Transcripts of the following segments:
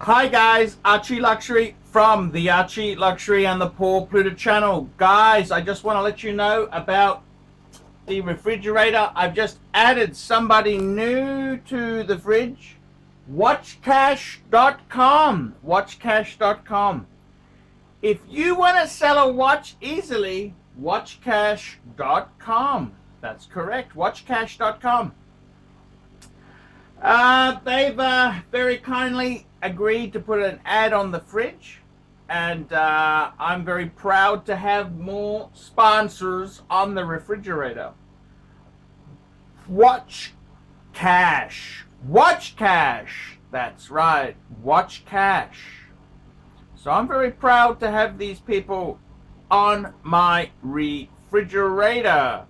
Hi guys, ArchieLuxury from the ArchieLuxury and the Pluta channel. Guys, I just want to let you know about the refrigerator. I've just added somebody new to the fridge. WATCHCASH.com. WATCHCASH.com. If you want to sell a watch easily, WATCHCASH.com. That's correct, WATCHCASH.com. They've very kindly agreed to put an ad on the fridge, and I'm very proud to have more sponsors on the refrigerator. WATCHCASH. WATCHCASH. That's right, WATCHCASH. So I'm very proud to have these people on my refrigerator.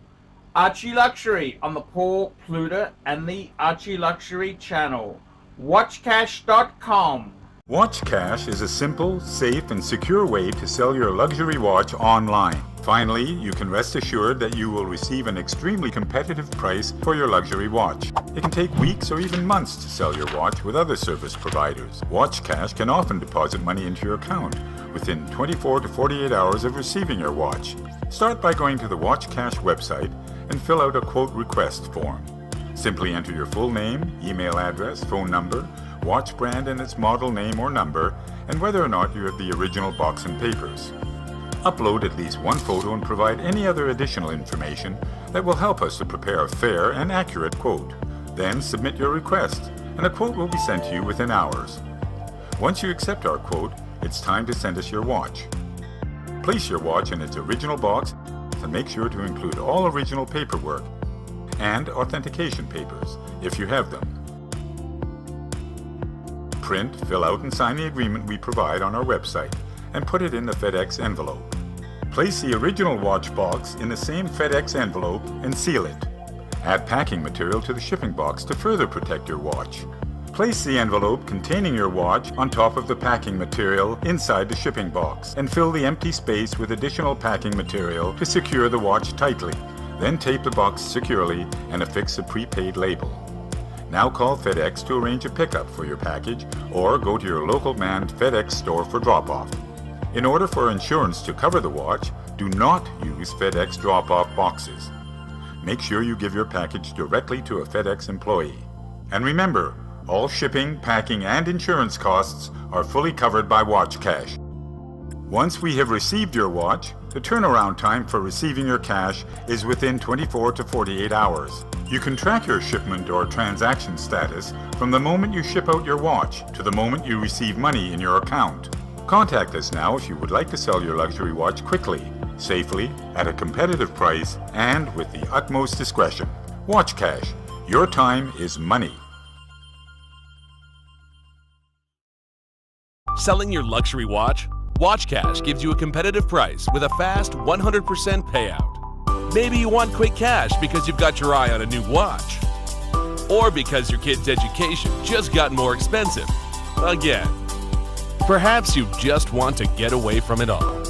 ArchieLuxury on the Pluta and the ArchieLuxury channel. WATCHCASH.com. WatchCash is a simple, safe, and secure way to sell your luxury watch online. Finally, you can rest assured that you will receive an extremely competitive price for your luxury watch. It can take weeks or even months to sell your watch with other service providers. WatchCash can often deposit money into your account within 24 to 48 hours of receiving your watch. Start by going to the WatchCash website and fill out a quote request form. Simply enter your full name, email address, phone number, watch brand and its model name or number, and whether or not you have the original box and papers. Upload at least one photo and provide any other additional information that will help us to prepare a fair and accurate quote. Then submit your request, and a quote will be sent to you within hours. Once you accept our quote, it's time to send us your watch. Place your watch in its original box and make sure to include all original paperwork and authentication papers, if you have them. Print, fill out, and sign the agreement we provide on our website, and put it in the FedEx envelope. Place the original watch box in the same FedEx envelope and seal it. Add packing material to the shipping box to further protect your watch. Place the envelope containing your watch on top of the packing material inside the shipping box, and fill the empty space with additional packing material to secure the watch tightly. Then tape the box securely and affix a prepaid label. Now call FedEx to arrange a pickup for your package, or go to your local manned FedEx store for drop-off. In order for insurance to cover the watch, do not use FedEx drop-off boxes. Make sure you give your package directly to a FedEx employee. And remember, all shipping, packing, and insurance costs are fully covered by WatchCash. Once we have received your watch, the turnaround time for receiving your cash is within 24 to 48 hours. You can track your shipment or transaction status from the moment you ship out your watch to the moment you receive money in your account. Contact us now if you would like to sell your luxury watch quickly, safely, at a competitive price, and with the utmost discretion. WatchCash. Your time is money. Selling your luxury watch? WatchCash gives you a competitive price with a fast 100% payout. Maybe you want quick cash because you've got your eye on a new watch. Or because your kid's education just got more expensive. Again. Perhaps you just want to get away from it all.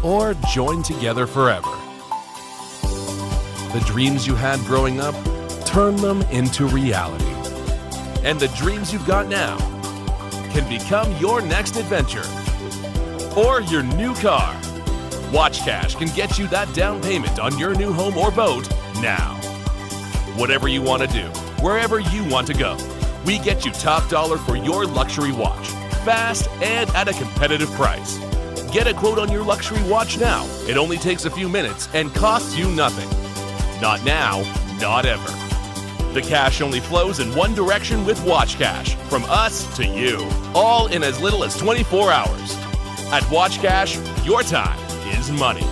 Or join together forever. The dreams you had growing up, turn them into reality. And the dreams you've got now can become your next adventure or your new car. WatchCash can get you that down payment on your new home or boat now. Whatever you want to do, wherever you want to go, we get you top dollar for your luxury watch, fast and at a competitive price. Get a quote on your luxury watch now. It only takes a few minutes and costs you nothing. Not now, not ever. The cash only flows in one direction with WatchCash, from us to you, all in as little as 24 hours. At WatchCash, your time is money.